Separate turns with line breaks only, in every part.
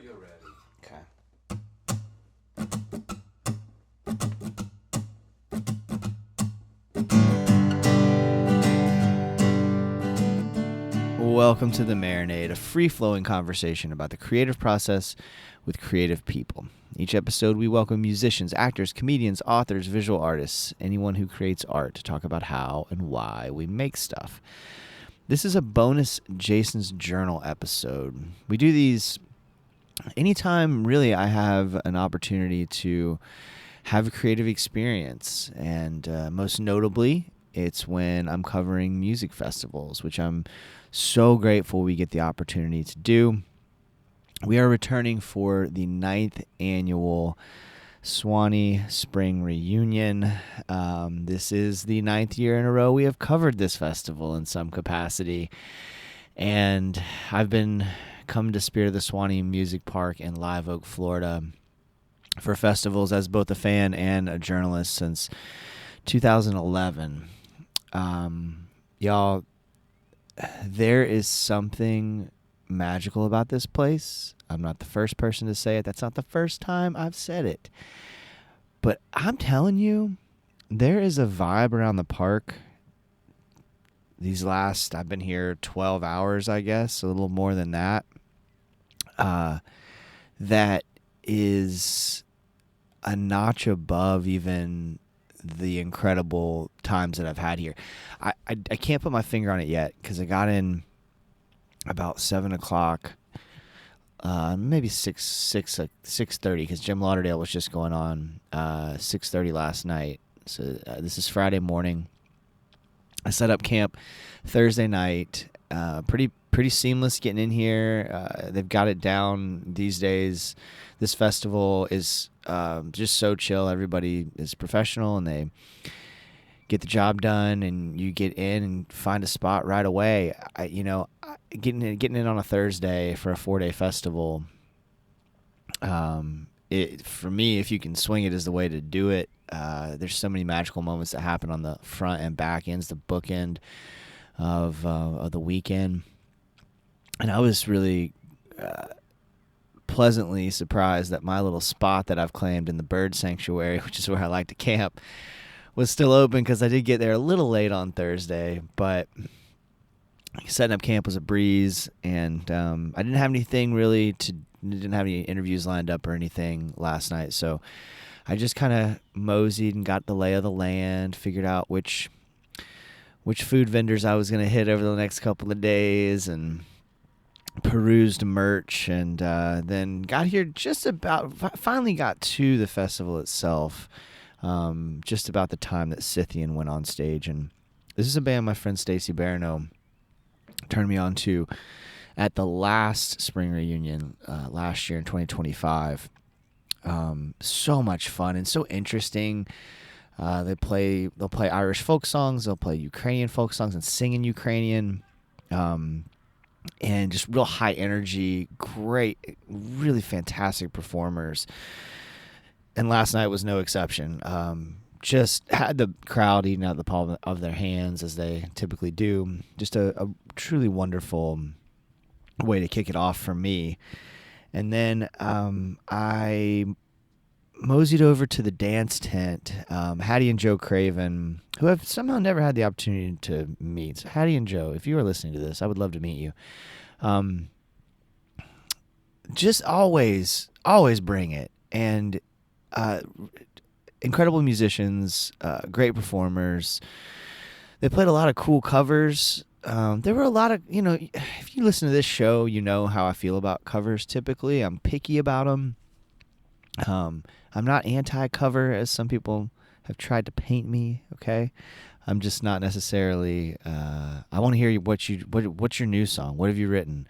you're ready.
Okay. Welcome to the Marinade, a free-flowing conversation about the creative process with creative people. Each episode, we welcome musicians, actors, comedians, authors, visual artists, anyone who creates art to talk about how and why we make stuff. This is a bonus Jason's Journal episode. We do these anytime, really, I have an opportunity to have a creative experience, and most notably, it's when I'm covering music festivals, which I'm so grateful we get the opportunity to do. We are returning for the 9th annual Suwannee Spring Reunion. This is the 9th year in a row we have covered this festival in some capacity, and I've been come to Spirit of the Suwannee Music Park in Live Oak, Florida, for festivals as both a fan and a journalist since 2011. Y'all, there is something magical about this place. I'm not the first person to say it. That's not the first time I've said it. But I'm telling you, there is a vibe around the park. I've been here 12 hours, I guess, a little more than that. That is a notch above even the incredible times that I've had here. I can't put my finger on it yet because I got in about 7 o'clock, maybe 6:30, because Jim Lauderdale was just going on 6:30 last night. So this is Friday morning. I set up camp Thursday night. Pretty seamless getting in here. They've got it down these days. This festival is just so chill. Everybody is professional, and they get the job done, and you get in and find a spot right away. Getting in on a Thursday for a 4-day festival, for me, if you can swing it, is the way to do it. There's so many magical moments that happen on the front and back ends, the bookend of the weekend. And I was really pleasantly surprised that my little spot that I've claimed in the bird sanctuary, which is where I like to camp, was still open, because I did get there a little late on Thursday. But setting up camp was a breeze, and I didn't have any interviews lined up or anything last night, so I just kind of moseyed and got the lay of the land, figured out which food vendors I was going to hit over the next couple of days, and perused merch, and then got here finally got to the festival itself just about the time that Scythian went on stage. And this is a band my friend Stacy Barano turned me on to at the last Spring Reunion last year in 2025. So much fun and so interesting. They'll play Irish folk songs, they'll play Ukrainian folk songs and sing in Ukrainian, and just real high energy, great, really fantastic performers. And last night was no exception. Just had the crowd eating out of the palm of their hands, as they typically do. Just a truly wonderful way to kick it off for me. And then I moseyed over to the dance tent. Hattie and Joe Craven, who I've somehow never had the opportunity to meet. So Hattie and Joe, if you are listening to this, I would love to meet you. Just always bring it. And incredible musicians, great performers. They played a lot of cool covers. There were a lot of, if you listen to this show, you know how I feel about covers typically. I'm picky about them. I'm not anti-cover, as some people have tried to paint me, okay? I'm just not necessarily, I want to hear what's your new song? What have you written?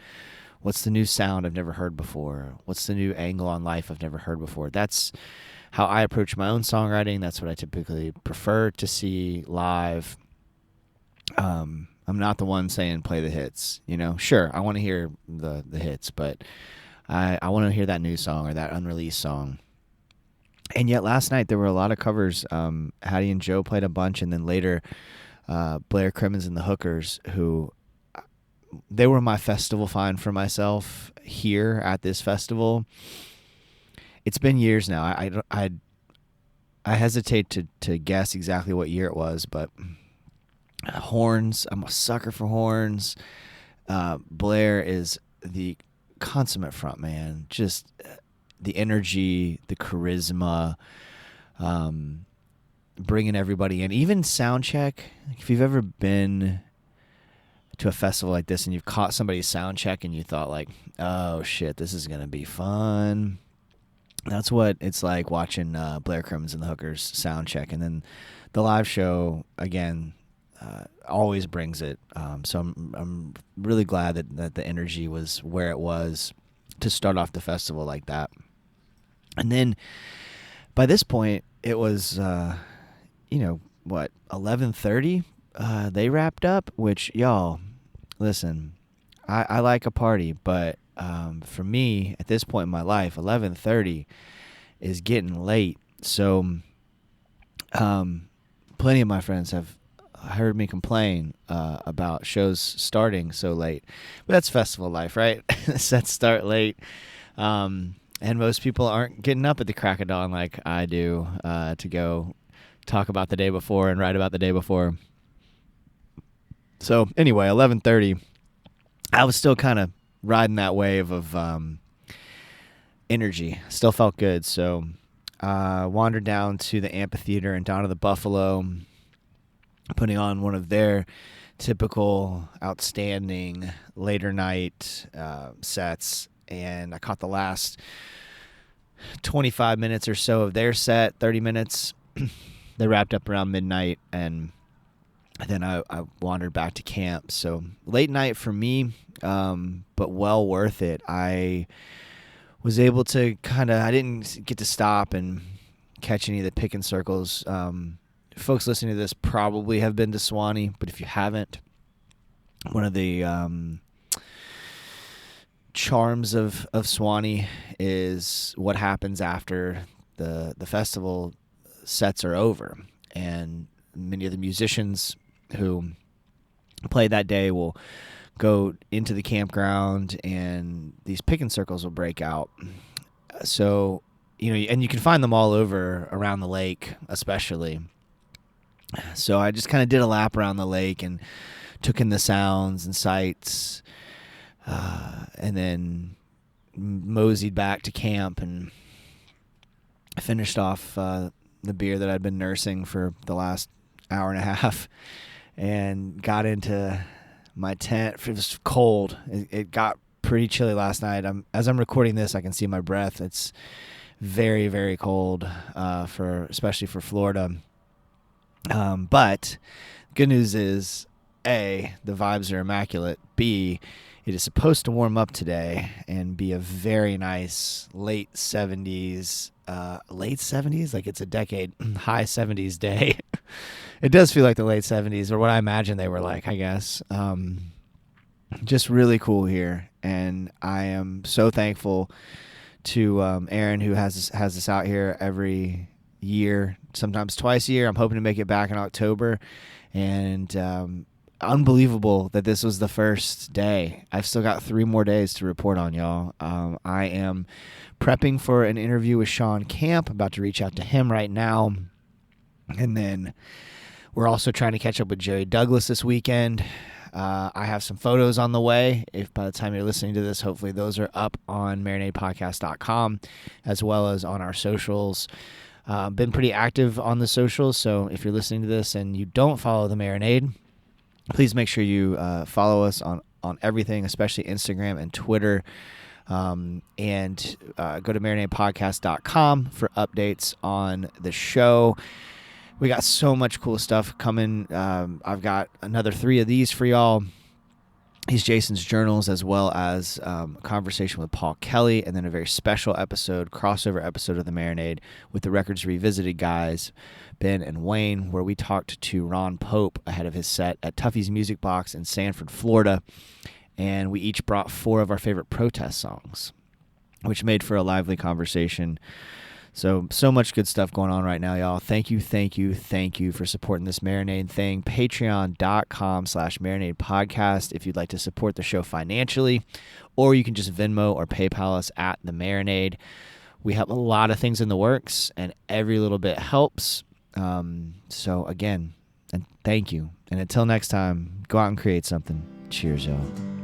What's the new sound I've never heard before? What's the new angle on life I've never heard before? That's how I approach my own songwriting. That's what I typically prefer to see live. I'm not the one saying play the hits, Sure, I want to hear the hits, but I want to hear that new song or that unreleased song. And yet last night there were a lot of covers. Hattie and Joe played a bunch, and then later Blair Crimmins and the Hookers, who they were my festival find for myself here at this festival. It's been years now. I hesitate to guess exactly what year it was, but horns. I'm a sucker for horns. Blair is the consummate front man. Just the energy, the charisma, bringing everybody in. Even sound check. If you've ever been to a festival like this and you've caught somebody's sound check and you thought like, oh shit, this is gonna be fun. That's what it's like watching Blair Crimmins and the Hookers sound check, and then the live show again always brings it. So I'm really glad that the energy was where it was to start off the festival like that. And then by this point, it was 11:30. They wrapped up. Which y'all, listen, I like a party, but for me at this point in my life, 11:30 is getting late. So plenty of my friends have heard me complain about shows starting so late, but that's festival life, right? Sets start late, and most people aren't getting up at the crack of dawn like I do to go talk about the day before and write about the day before. So anyway, 11:30, I was still kind of riding that wave of energy. Still felt good. So wandered down to the amphitheater in Donna the Buffalo, putting on one of their typical outstanding later night sets. And I caught the last 25 minutes or so of their set, 30 minutes. They wrapped up around midnight, and then I wandered back to camp. So late night for me, but well worth it. I was able to I didn't get to stop and catch any of the picking circles. Folks listening to this probably have been to Suwannee, but if you haven't, one of the charms of Suwannee is what happens after the festival sets are over, and many of the musicians who play that day will go into the campground, and these picking circles will break out. So, and you can find them all over around the lake, especially. So I just kind of did a lap around the lake and took in the sounds and sights, and then moseyed back to camp and finished off the beer that I'd been nursing for the last hour and a half, and got into my tent. It was cold. It got pretty chilly last night. As I'm recording this, I can see my breath. It's very, very cold, especially for Florida. But good news is, A, the vibes are immaculate. B, it is supposed to warm up today and be a very nice late 70s, like it's a decade, high 70s day. It does feel like the late 70s, or what I imagine they were like, I guess. Just really cool here, and I am so thankful to Aaron, who has us out here every year, sometimes twice a year. I'm hoping to make it back in October, and unbelievable that this was the first day. I've still got 3 more days to report on, y'all. I am prepping for an interview with Sean Camp, about to reach out to him right now, and then we're also trying to catch up with Jerry Douglas this weekend. I have some photos on the way. If by the time you're listening to this, hopefully those are up on marinadepodcast.com, as well as on our socials. Been pretty active on the socials, so if you're listening to this and you don't follow the Marinade, please make sure you follow us on everything, especially Instagram and Twitter, and go to marinadepodcast.com for updates on the show. We got so much cool stuff coming. I've got another 3 of these for y'all. These Jason's journals, as well as a conversation with Paul Kelly, and then a very special episode, crossover episode of the Marinade with the Records Revisited guys, Ben and Wayne, where we talked to Ron Pope ahead of his set at Tuffy's Music Box in Sanford, Florida, and we each brought 4 of our favorite protest songs, which made for a lively conversation. So much good stuff going on right now, y'all. Thank you for supporting this Marinade thing. Patreon.com/Marinade podcast if you'd like to support the show financially, or you can just Venmo or PayPal us at the Marinade. We have a lot of things in the works, and every little bit helps. So again, and thank you. And until next time, go out and create something. Cheers, y'all.